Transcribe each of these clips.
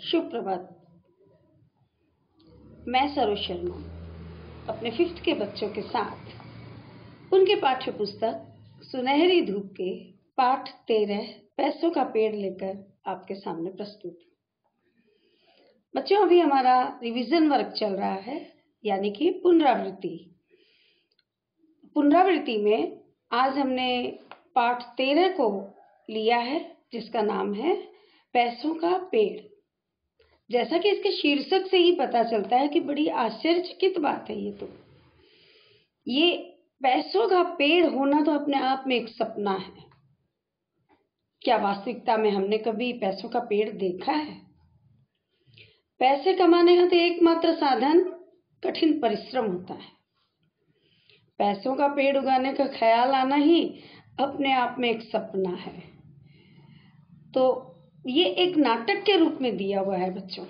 शुभ प्रभात। मैं सरोज शर्मा अपने 5th के बच्चों के साथ उनके पाठ्य पुस्तक सुनहरी धूप के पाठ 13 पैसों का पेड़ लेकर आपके सामने प्रस्तुत हूँ। बच्चों, अभी हमारा रिवीजन वर्क चल रहा है, यानी कि पुनरावृत्ति में आज हमने पाठ 13 को लिया है, जिसका नाम है पैसों का पेड़। जैसा कि इसके शीर्षक से ही पता चलता है कि बड़ी आश्चर्यचकित बात है। ये पैसों का पेड़ होना तो अपने आप में एक सपना है। क्या वास्तविकता में हमने कभी पैसों का पेड़ देखा है? पैसे कमाने का तो एकमात्र साधन कठिन परिश्रम होता है। पैसों का पेड़ उगाने का ख्याल आना ही अपने आप में एक सपना है। तो ये एक नाटक के रूप में दिया हुआ है बच्चों।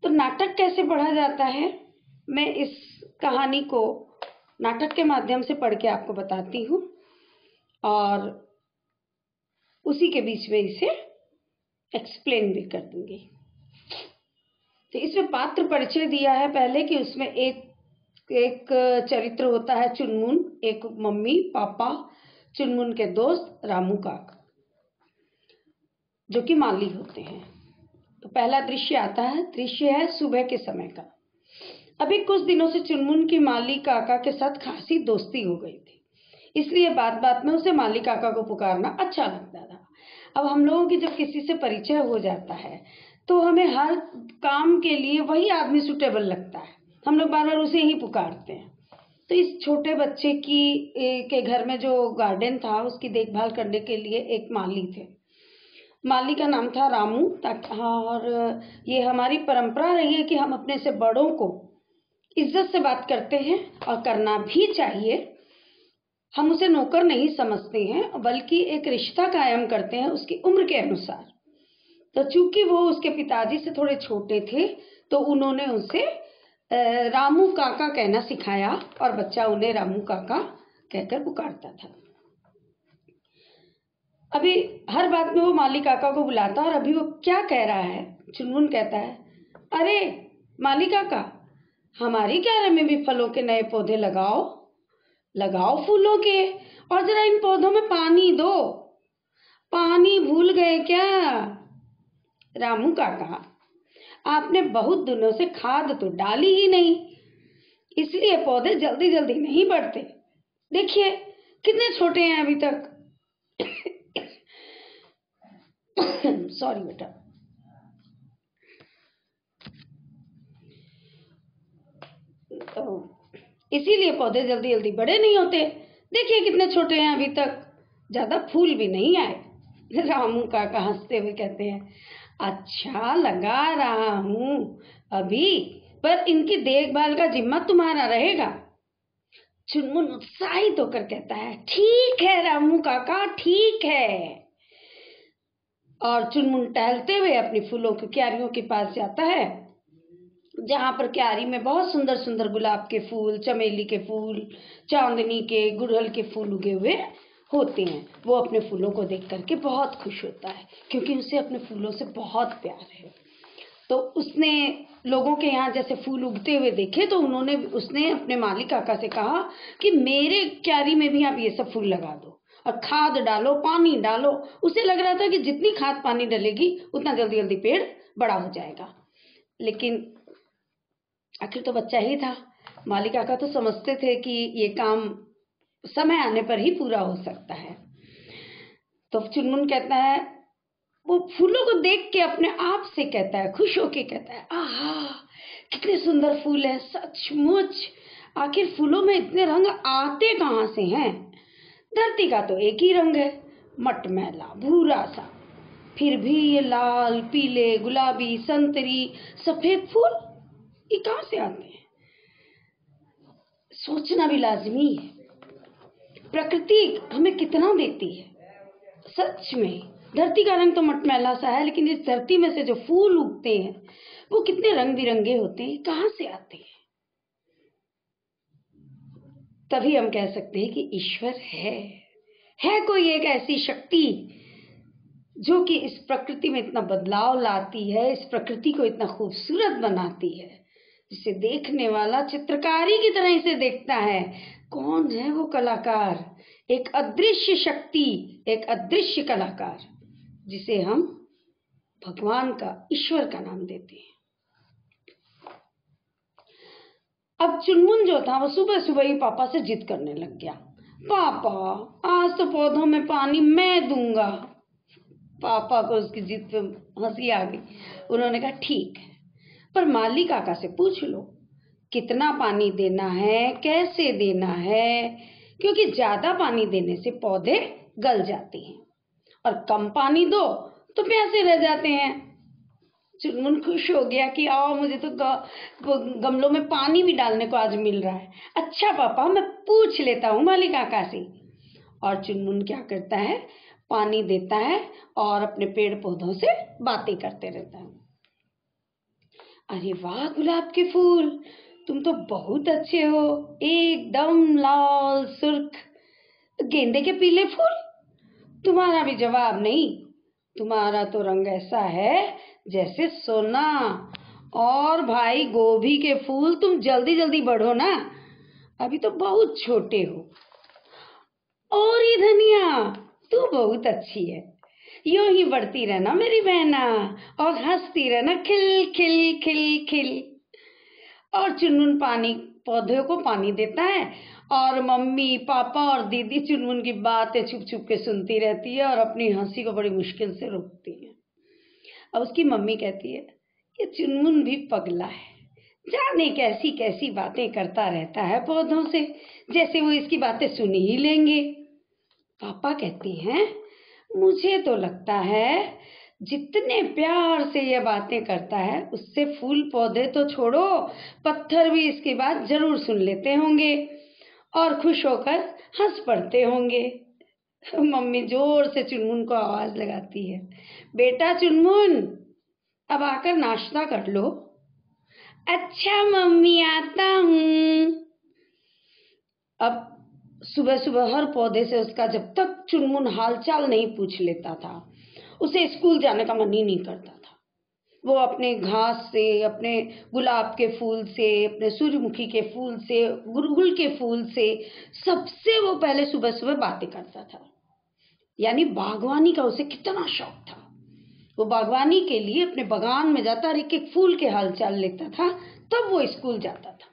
तो नाटक कैसे पढ़ा जाता है, मैं इस कहानी को नाटक के माध्यम से पढ़ के आपको बताती हूँ और उसी के बीच में इसे एक्सप्लेन भी कर दूंगी। तो इसमें पात्र परिचय दिया है पहले कि उसमें एक चरित्र होता है चुनमुन, एक मम्मी पापा, चुनमुन के दोस्त रामू काका, जो कि माली होते हैं। तो पहला दृश्य आता है। दृश्य है सुबह के समय का। अभी कुछ दिनों से चुनमुन की माली काका के साथ खासी दोस्ती हो गई थी, इसलिए बात बात में उसे माली काका को पुकारना अच्छा लगता था। अब हम लोगों की जब किसी से परिचय हो जाता है तो हमें हर काम के लिए वही आदमी सुटेबल लगता है, हम लोग बार बार उसे ही पुकारते हैं। तो इस छोटे बच्चे के घर में जो गार्डन था उसकी देखभाल करने के लिए एक माली थे। माली का नाम था रामू। और ये हमारी परंपरा रही है कि हम अपने से बड़ों को इज्जत से बात करते हैं और करना भी चाहिए। हम उसे नौकर नहीं समझते हैं, बल्कि एक रिश्ता कायम करते हैं उसकी उम्र के अनुसार। तो चूंकि वो उसके पिताजी से थोड़े छोटे थे तो उन्होंने उसे रामू काका कहना सिखाया और बच्चा उन्हें रामू काका कहकर पुकारता था। अभी हर बात में वो माली काका को बुलाता, और अभी वो क्या कह रहा है, चुनमुन कहता है, अरे माली काका, हमारी क्यारी में भी फलों के नए पौधे लगाओ फूलों के, और जरा इन पौधों में पानी दो। पानी भूल गए क्या रामू काका? आपने बहुत दिनों से खाद तो डाली ही नहीं, इसलिए पौधे जल्दी जल्दी नहीं बढ़ते। देखिए कितने छोटे हैं अभी तक। सॉरी बेटा। तो इसीलिए पौधे जल्दी जल्दी बड़े नहीं होते। देखिए कितने छोटे हैं अभी तक, ज्यादा फूल भी नहीं आए। रामू काका हंसते हुए कहते हैं, अच्छा लगा रहा हूं अभी, पर इनकी देखभाल का जिम्मा तुम्हारा रहेगा। चुनमुन उत्साहित होकर कहता है, ठीक है रामू काका, ठीक है। और चुनमुन टहलते हुए अपनी फूलों की क्यारियों के पास जाता है, जहां पर क्यारी में बहुत सुंदर सुंदर गुलाब के फूल, चमेली के फूल, चांदनी के, गुड़हल के फूल उगे हुए होते हैं। वो अपने फूलों को देख करके बहुत खुश होता है, क्योंकि उसे अपने फूलों से बहुत प्यार है। तो उसने लोगों के यहाँ जैसे फूल उगते हुए देखे तो उसने अपने माली काका से कहा कि मेरे क्यारी में भी आप ये सब फूल लगा दो और खाद डालो, पानी डालो। उसे लग रहा था कि जितनी खाद पानी डलेगी उतना जल्दी जल्दी पेड़ बड़ा हो जाएगा, लेकिन आखिर तो बच्चा ही था। माली काका तो समझते थे कि ये काम समय आने पर ही पूरा हो सकता है। तो चुनमुन कहता है, वो फूलों को देख के अपने आप से कहता है, खुश होके कहता है, आहा कितने सुंदर फूल है, सचमुच। आखिर फूलों में इतने रंग आते कहाँ से हैं? धरती का तो एक ही रंग है, मटमैला भूरा सा, फिर भी ये लाल, पीले, गुलाबी, संतरी, सफेद फूल ये कहाँ से आते हैं? सोचना भी लाजमी है। प्रकृति हमें कितना देती है। सच में धरती का रंग तो मटमैला सा है, लेकिन इस धरती में से जो फूल उगते हैं वो कितने रंग बिरंगे होते हैं, कहाँ से आते हैं? तभी हम कह सकते हैं कि ईश्वर है कोई एक ऐसी शक्ति जो कि इस प्रकृति में इतना बदलाव लाती है, इस प्रकृति को इतना खूबसूरत बनाती है, जिसे देखने वाला चित्रकारी की तरह इसे देखता है। कौन है वो कलाकार? एक अदृश्य शक्ति, एक अदृश्य कलाकार, जिसे हम भगवान का, ईश्वर का नाम देते हैं। अब चुनमुन जो था वो सुबह सुबह ही पापा से जिद करने लग गया। पापा, आज तो पौधों में पानी मैं दूंगा। पापा को उसकी जिद पे हंसी आ गई। उन्होंने कहा ठीक है, पर माली काका से पूछ लो कितना पानी देना है, कैसे देना है, क्योंकि ज्यादा पानी देने से पौधे गल जाते हैं और कम पानी दो तो प्यासे रह जाते हैं। चुनमुन खुश हो गया कि आओ, मुझे तो गमलों में पानी भी डालने को आज मिल रहा है। अच्छा पापा, मैं पूछ लेता हूँ माली काका से। और चुनमुन क्या करता है, पानी देता है और अपने पेड़ पौधों से बातें करते रहता है। अरे वाह गुलाब के फूल, तुम तो बहुत अच्छे हो, एकदम लाल सुर्ख। गेंदे के पीले फूल, तुम्हारा भी जवाब नहीं। तुम्हारा तो रंग ऐसा है जैसे सोना। और भाई गोभी के फूल, तुम जल्दी जल्दी बढ़ो ना, अभी तो बहुत छोटे हो। और ये धनिया, तू बहुत अच्छी है, यूं ही बढ़ती रहना मेरी बहना, और हंसती रहना खिल खिल खिल खिल। और चुनमुन पौधों को पानी देता है और मम्मी पापा और दीदी चुनमुन की बातें छुप छुप के सुनती रहती है और अपनी हंसी को बड़ी मुश्किल से रोकती है। अब उसकी मम्मी कहती है ये चुनमुन भी पगला है, जाने कैसी कैसी बातें करता रहता है पौधों से, जैसे वो इसकी बातें सुन ही लेंगे। पापा कहते हैं मुझे तो लगता है जितने प्यार से ये बातें करता है उससे फूल पौधे तो छोड़ो, पत्थर भी इसकी बात जरूर सुन लेते होंगे और खुश होकर हंस पड़ते होंगे। मम्मी जोर से चुनमुन को आवाज लगाती है, बेटा चुनमुन, अब आकर नाश्ता कर लो। अच्छा मम्मी, आता हूँ। अब सुबह सुबह हर पौधे से उसका जब तक चुनमुन हालचाल नहीं पूछ लेता था, उसे स्कूल जाने का मन ही नहीं करता था। वो अपने घास से, अपने गुलाब के फूल से, अपने सूर्यमुखी के फूल से, गुड़गुल के फूल से, सबसे वो पहले सुबह सुबह बातें करता था। यानी बागवानी का उसे कितना शौक था। वो बागवानी के लिए अपने बागान में जाता और एक एक फूल के हालचाल लेता था, तब वो स्कूल जाता था।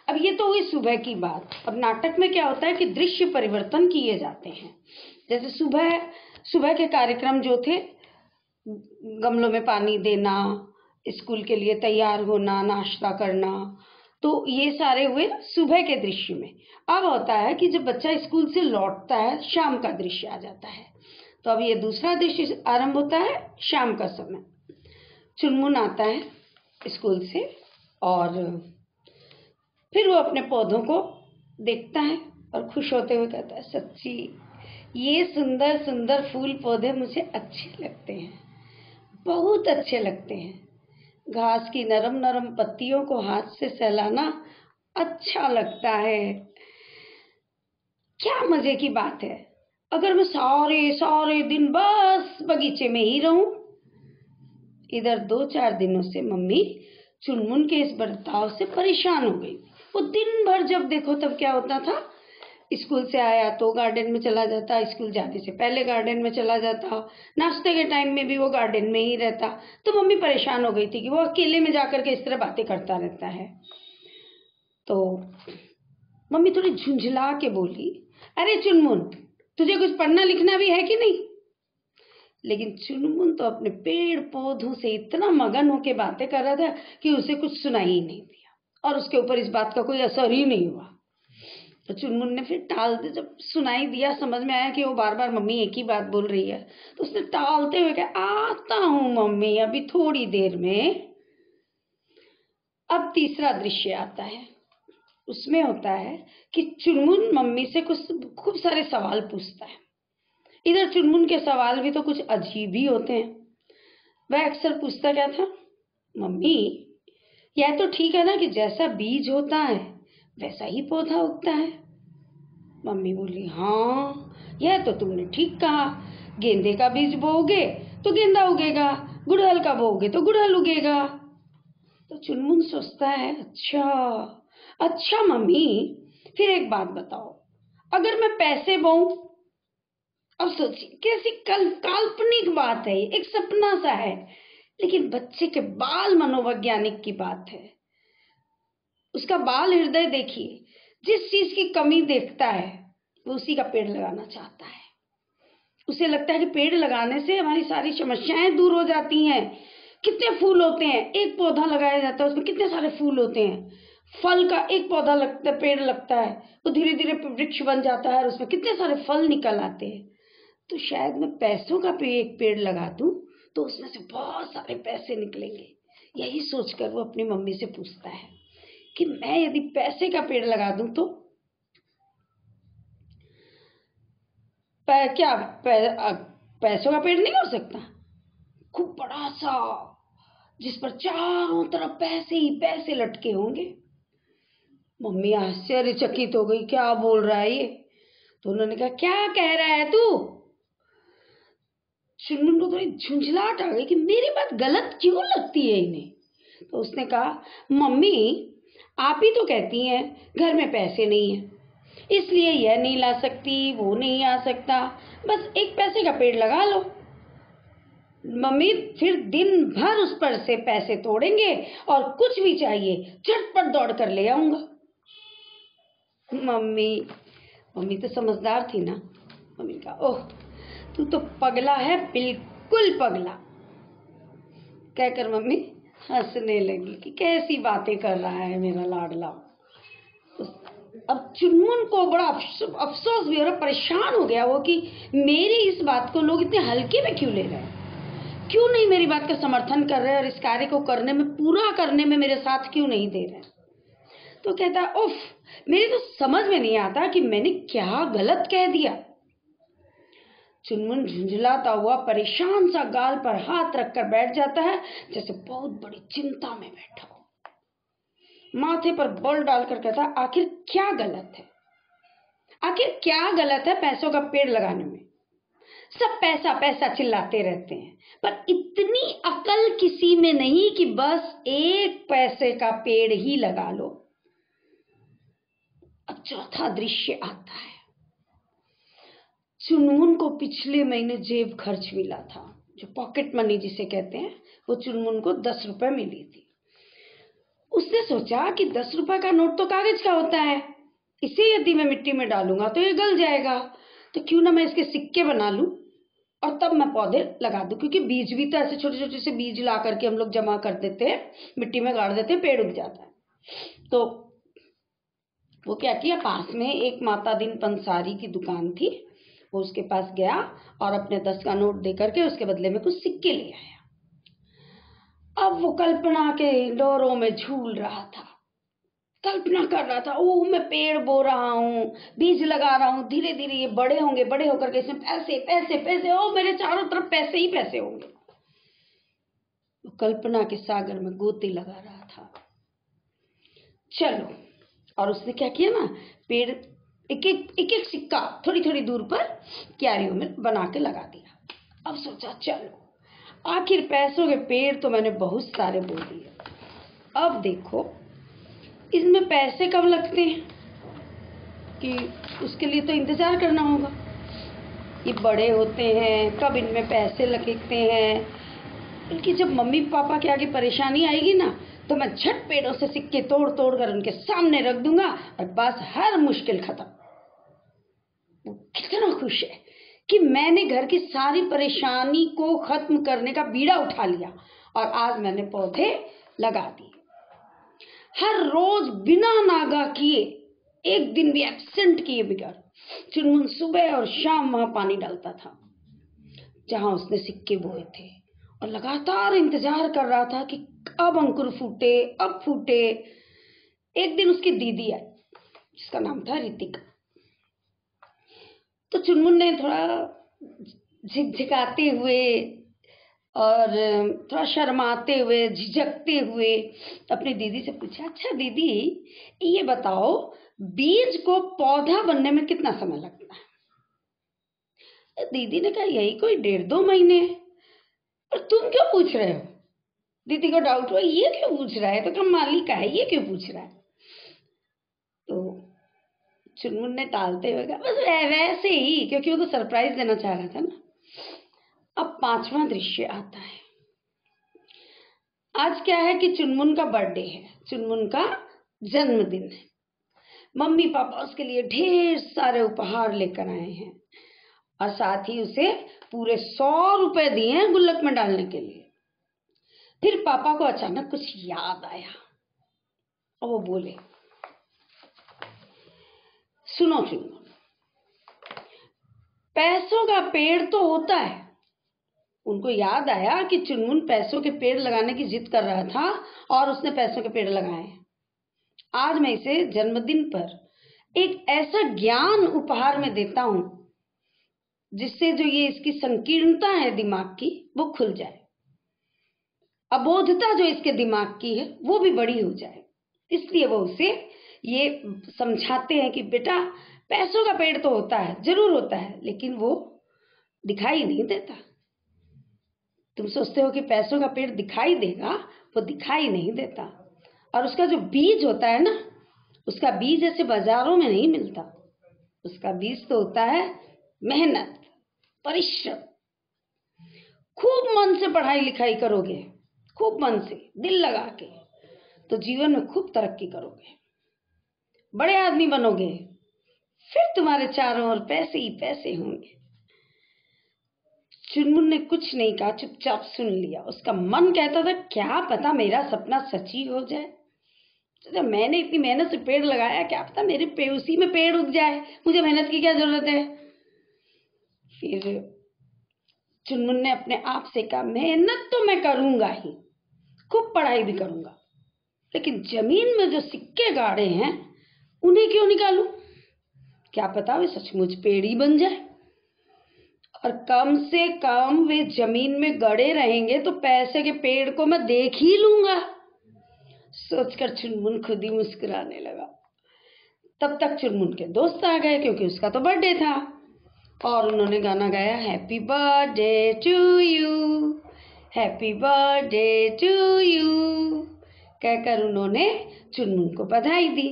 अब ये तो हुई सुबह की बात। अब नाटक में क्या होता है कि दृश्य परिवर्तन किए जाते हैं। जैसे सुबह के कार्यक्रम जो थे, गमलों में पानी देना, स्कूल के लिए तैयार होना, नाश्ता करना, तो ये सारे हुए सुबह के दृश्य में। अब होता है कि जब बच्चा स्कूल से लौटता है, शाम का दृश्य आ जाता है। तो अब ये दूसरा दृश्य आरंभ होता है, शाम का समय। चुनमुन आता है स्कूल से और फिर वो अपने पौधों को देखता है और खुश होते हुए कहता है, सच्ची ये सुंदर सुंदर फूल पौधे मुझे अच्छे लगते हैं, बहुत अच्छे लगते हैं। घास की नरम नरम पत्तियों को हाथ से सहलाना अच्छा लगता है। क्या मजे की बात है अगर मैं सारे सारे दिन बस बगीचे में ही रहूं। इधर 2-4 दिनों से मम्मी चुनमुन के इस बर्ताव से परेशान हो गई। वो दिन भर जब देखो तब क्या होता था, स्कूल से आया तो गार्डन में चला जाता, स्कूल जाने से पहले गार्डन में चला जाता, नाश्ते के टाइम में भी वो गार्डन में ही रहता। तो मम्मी परेशान हो गई थी कि वो अकेले में जाकर के इस तरह बातें करता रहता है। तो मम्मी थोड़ी झुंझला के बोली, अरे चुनमुन, तुझे कुछ पढ़ना लिखना भी है कि नहीं? लेकिन चुनमुन तो अपने पेड़ पौधों से इतना मगन होके बातें कर रहा था कि उसे कुछ सुनाई ही नहीं दिया और उसके ऊपर इस बात का कोई असर ही नहीं हुआ। तो चुनमुन ने फिर टाल दे, जब सुनाई दिया, समझ में आया कि वो बार बार मम्मी एक ही बात बोल रही है, तो उसने टालते हुए कहा, आता हूँ मम्मी, अभी थोड़ी देर में। अब तीसरा दृश्य आता है। उसमें होता है कि चुनमुन मम्मी से कुछ खूब सारे सवाल पूछता है। इधर चुनमुन के सवाल भी तो कुछ अजीब ही होते हैं। वह अक्सर पूछता क्या था, मम्मी यह तो ठीक है ना कि जैसा बीज होता है वैसा ही पौधा उगता है? मम्मी बोली, हाँ यह तो तुमने ठीक कहा, गेंदे का बीज बोओगे तो गेंदा उगेगा, गुड़हल का बोओगे तो गुड़हल उगेगा। तो चुनमुन सोचता है, अच्छा अच्छा मम्मी, फिर एक बात बताओ, अगर मैं पैसे बोऊं, अब सोचिए कैसी काल्पनिक बात है, एक सपना सा है, लेकिन बच्चे के बाल मनोवैज्ञानिक की बात है। उसका बाल हृदय देखिए, जिस चीज की कमी देखता है वो उसी का पेड़ लगाना चाहता है। उसे लगता है कि पेड़ लगाने से हमारी सारी समस्याएं दूर हो जाती हैं। कितने फूल होते हैं, एक पौधा लगाया जाता है उसमें कितने सारे फूल होते हैं। फल का एक पौधा लगता है, पेड़ लगता है, वो धीरे धीरे वृक्ष बन जाता है और उसमें कितने सारे फल निकल आते हैं। तो शायद मैं पैसों का एक पेड़ लगा दूं तो उसमें से बहुत सारे पैसे निकलेंगे। यही सोचकर वो अपनी मम्मी से पूछता है कि मैं यदि पैसे का पेड़ लगा दूं तो पैसों का पेड़ नहीं हो सकता, खूब बड़ा सा, जिस पर चारों तरफ पैसे ही पैसे लटके होंगे। मम्मी आश्चर्यचकित हो गई, क्या बोल रहा है ये। तो उन्होंने कहा, क्या कह रहा है तू। चुनमुन को थोड़ी झुंझलाहट आ गई कि मेरी बात गलत क्यों लगती है इन्हें। तो उसने कहा, मम्मी आप ही तो कहती हैं घर में पैसे नहीं है, इसलिए यह नहीं ला सकती, वो नहीं आ सकता, बस एक पैसे का पेड़ लगा लो। मम्मी फिर दिन भर उस पर से पैसे तोड़ेंगे और कुछ भी चाहिए झटपट दौड़ कर ले आऊंगा। मम्मी तो समझदार थी ना। मम्मी कहा, ओह तू तो पगला है, बिल्कुल पगला, कहकर मम्मी हंसने लगी कि कैसी बातें कर रहा है मेरा लाडला। अब चुनमुन को बड़ा अफसोस भी हो रहा, परेशान हो गया वो कि मेरी इस बात को लोग इतने हल्के में क्यों ले रहे हैं, क्यों नहीं मेरी बात का समर्थन कर रहे हैं और इस कार्य को करने में, पूरा करने में मेरे साथ क्यों नहीं दे रहे। तो कहता है, उफ, मेरी तो समझ में नहीं आता कि मैंने क्या गलत कह दिया। चुनमुन झुंझलाता हुआ परेशान सा गाल पर हाथ रखकर बैठ जाता है, जैसे बहुत बड़ी चिंता में बैठा हो। माथे पर बल डालकर कहता, आखिर क्या गलत है, आखिर क्या गलत है पैसों का पेड़ लगाने में। सब पैसा पैसा चिल्लाते रहते हैं, पर इतनी अकल किसी में नहीं कि बस एक पैसे का पेड़ ही लगा लो। अब चौथा दृश्य आता है। चुनमुन को पिछले महीने जेब खर्च मिला था, जो पॉकेट मनी जिसे कहते हैं, वो चुनमुन को 10 रुपए मिली थी। उसने सोचा कि 10 रुपए का नोट तो कागज का होता है, इसे यदि मैं मिट्टी में डालूंगा तो ये गल जाएगा, तो क्यों ना मैं इसके सिक्के बना लूं और तब मैं पौधे लगा दूं, क्योंकि बीज भी तो ऐसे छोटे छोटे से बीज ला करके हम लोग जमा कर देते हैं, मिट्टी में गाड़ देते हैं, पेड़ उग जाता है। तो वो क्या किया, पास में एक माता दिन पंसारी की दुकान थी, वो उसके पास गया और अपने 10 का नोट दे करके उसके बदले में कुछ सिक्के ले आया। अब वो कल्पना के डोरों में झूल रहा था, कल्पना कर रहा था, ओह मैं पेड़ बो रहा हूँ, बीज लगा रहा हूँ, धीरे धीरे ये बड़े होंगे, बड़े होकर के इसमें पैसे पैसे पैसे, ओ मेरे चारों तरफ पैसे ही पैसे होंगे। वो कल्पना के सागर में गोते लगा रहा था। चलो, और उसने क्या किया ना, पेड़ एक एक सिक्का थोड़ी थोड़ी दूर पर क्यारियों में बना के लगा दिया। अब सोचा, चलो आखिर पैसों के पेड़ तो मैंने बहुत सारे बो दिए, अब देखो इसमें पैसे कब लगते हैं, कि उसके लिए तो इंतजार करना होगा, ये बड़े होते हैं कब इनमें पैसे लगते हैं। बल्कि जब मम्मी पापा के आगे परेशानी आएगी ना, तो मैं झट पेड़ों से सिक्के तोड़ तोड़ कर उनके सामने रख दूंगा और बस हर मुश्किल खत्म। वो कितना खुश है कि मैंने घर की सारी परेशानी को खत्म करने का बीड़ा उठा लिया और आज मैंने पौधे लगा दिए। हर रोज बिना नागा किए, एक दिन भी एब्सेंट किए बगैर चुनमुन सुबह और शाम वहां पानी डालता था जहां उसने सिक्के बोए थे, और लगातार इंतजार कर रहा था कि अब अंकुर फूटे, अब फूटे। एक दिन उसकी दीदी आई जिसका नाम था रितिका। तो चुनमुन ने थोड़ा झिकझिकाते हुए और थोड़ा शर्माते हुए, झिझकते हुए अपनी दीदी से पूछा, अच्छा दीदी ये बताओ, बीज को पौधा बनने में कितना समय लगता है। दीदी ने कहा यही कोई 1.5-2 महीने है, और तुम क्यों पूछ रहे हो? दीदी को डाउट हुआ, ये क्यों पूछ रहा है, तो कम मालिक का है, ये क्यों पूछ रहा है? तो चुनमुन ने टालते हुए कहा बस वैसे ही, क्योंकि वो तो सरप्राइज देना चाह रहा था ना। अब 5वां दृश्य आता है। आज क्या है कि चुनमुन का बर्थडे है, चुनमुन का जन्मदिन है। मम्मी पापा उसके लिए ढेर सारे उपहार लेकर आए हैं, और साथ ही उसे पूरे 100 रुपए दिए हैं गुल्लक में डालने के लिए। फिर पापा को अचानक कुछ याद आया और वो बोले, सुनो चुनमुन, पैसों का पेड़ तो होता है। उनको याद आया कि चुनमुन पैसों के पेड़ लगाने की जिद कर रहा था और उसने पैसों के पेड़ लगाए। आज मैं इसे जन्मदिन पर एक ऐसा ज्ञान उपहार में देता हूं जिससे जो ये इसकी संकीर्णता है दिमाग की वो खुल जाए, अबोधता जो इसके दिमाग की है वो भी बड़ी हो जाए। इसलिए वो उसे ये समझाते हैं कि बेटा पैसों का पेड़ तो होता है, जरूर होता है, लेकिन वो दिखाई नहीं देता। तुम सोचते हो कि पैसों का पेड़ दिखाई देगा, वो दिखाई नहीं देता। और उसका जो बीज होता है ना, उसका बीज ऐसे बाजारों में नहीं मिलता। उसका बीज तो होता है मेहनत, परिश्रम। खूब मन से पढ़ाई लिखाई करोगे, खूब मन से दिल लगा के, तो जीवन में खूब तरक्की करोगे, बड़े आदमी बनोगे, फिर तुम्हारे चारों ओर पैसे ही पैसे होंगे। चुनमुन ने कुछ नहीं कहा, चुपचाप सुन लिया। उसका मन कहता था क्या पता मेरा सपना सच्ची हो जाए। जब मैंने इतनी मेहनत से पेड़ लगाया, क्या पता मेरे उसी में पेड़ उग जाए, मुझे मेहनत की क्या जरूरत है। फिर चुनमुन ने अपने आप से कहा मेहनत तो मैं करूंगा ही, खूब पढ़ाई भी करूंगा, लेकिन जमीन में जो सिक्के गाड़े हैं उन्हें क्यों निकालूं? क्या पता वे सचमुच पेड़ ही बन जाए, और कम से कम वे जमीन में गड़े रहेंगे तो पैसे के पेड़ को मैं देख ही लूंगा। सोचकर चुनमुन खुद ही मुस्कुराने लगा। तब तक चुनमुन के दोस्त आ गए, क्योंकि उसका तो बर्थडे था, और उन्होंने गाना गाया happy birthday to you, happy birthday to you कहकर उन्होंने चुनमुन को बधाई दी।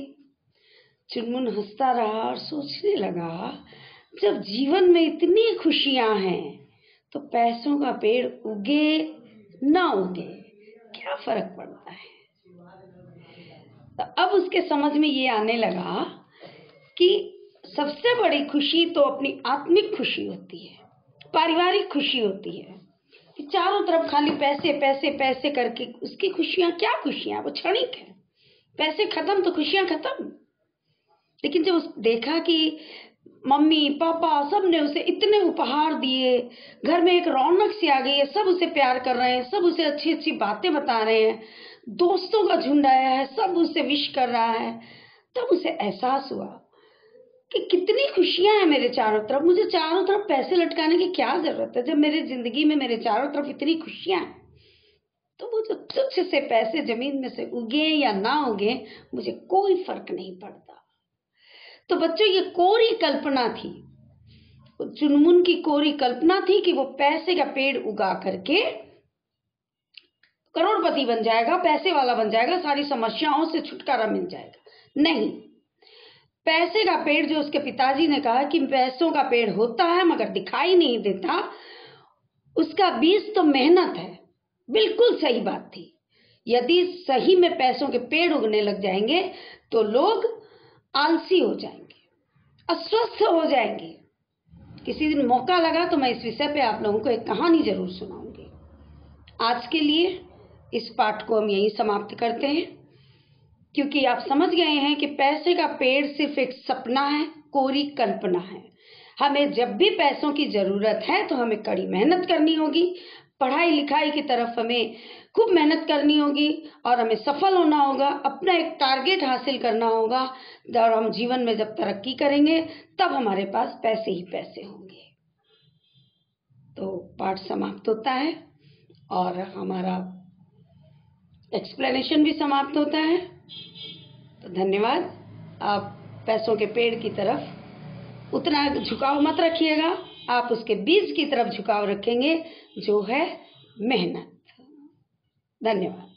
चुनमुन हंसता रहा और सोचने लगा जब जीवन में इतनी खुशियां हैं तो पैसों का पेड़ उगे ना उगे क्या फर्क पड़ता है। तो अब उसके समझ में ये आने लगा कि सबसे बड़ी खुशी तो अपनी आत्मिक खुशी होती है, पारिवारिक खुशी होती है। कि चारों तरफ खाली पैसे पैसे पैसे करके उसकी खुशियां क्या खुशियां, वो क्षणिक है। पैसे खत्म तो खुशियां खत्म। लेकिन जब देखा कि मम्मी पापा सब ने उसे इतने उपहार दिए, घर में एक रौनक सी आ गई है, सब उसे प्यार कर रहे हैं, सब उसे अच्छी अच्छी बातें बता रहे हैं, दोस्तों का झुंड आया है, सब उसे विश कर रहा है, तब उसे एहसास हुआ कि कितनी खुशियां हैं मेरे चारों तरफ। मुझे चारों तरफ पैसे लटकाने की क्या जरूरत है जब मेरी जिंदगी में मेरे चारों तरफ इतनी खुशियां हैं। तो वो जो तुच्छ से पैसे जमीन में से उगे या ना उगे मुझे कोई फर्क नहीं पड़ता। तो बच्चों ये कोरी कल्पना थी, चुनमुन की कोरी कल्पना थी कि वो पैसे का पेड़ उगा करके करोड़पति बन जाएगा, पैसे वाला बन जाएगा, सारी समस्याओं से छुटकारा मिल जाएगा। नहीं, पैसे का पेड़ जो उसके पिताजी ने कहा कि पैसों का पेड़ होता है मगर दिखाई नहीं देता, उसका बीज तो मेहनत है। बिल्कुल सही बात थी। यदि सही में पैसों के पेड़ उगने लग जाएंगे तो लोग आलसी हो जाएंगे, अस्वस्थ हो जाएंगे। किसी दिन मौका लगा तो मैं इस विषय पे आप लोगों को एक कहानी जरूर सुनाऊंगी। आज के लिए इस पाठ को हम यहीं समाप्त करते हैं, क्योंकि आप समझ गए हैं कि पैसे का पेड़ सिर्फ एक सपना है, कोरी कल्पना है। हमें जब भी पैसों की जरूरत है तो हमें कड़ी मेहनत करनी होगी, पढ़ाई लिखाई की तरफ हमें खूब मेहनत करनी होगी और हमें सफल होना होगा, अपना एक टारगेट हासिल करना होगा। और हम जीवन में जब तरक्की करेंगे तब हमारे पास पैसे ही पैसे होंगे। तो पाठ समाप्त होता है और हमारा एक्सप्लेनेशन भी समाप्त होता है। तो धन्यवाद। आप पैसों के पेड़ की तरफ उतना झुकाव मत रखिएगा, आप उसके बीज की तरफ झुकाव रखेंगे जो है मेहनत। धन्यवाद।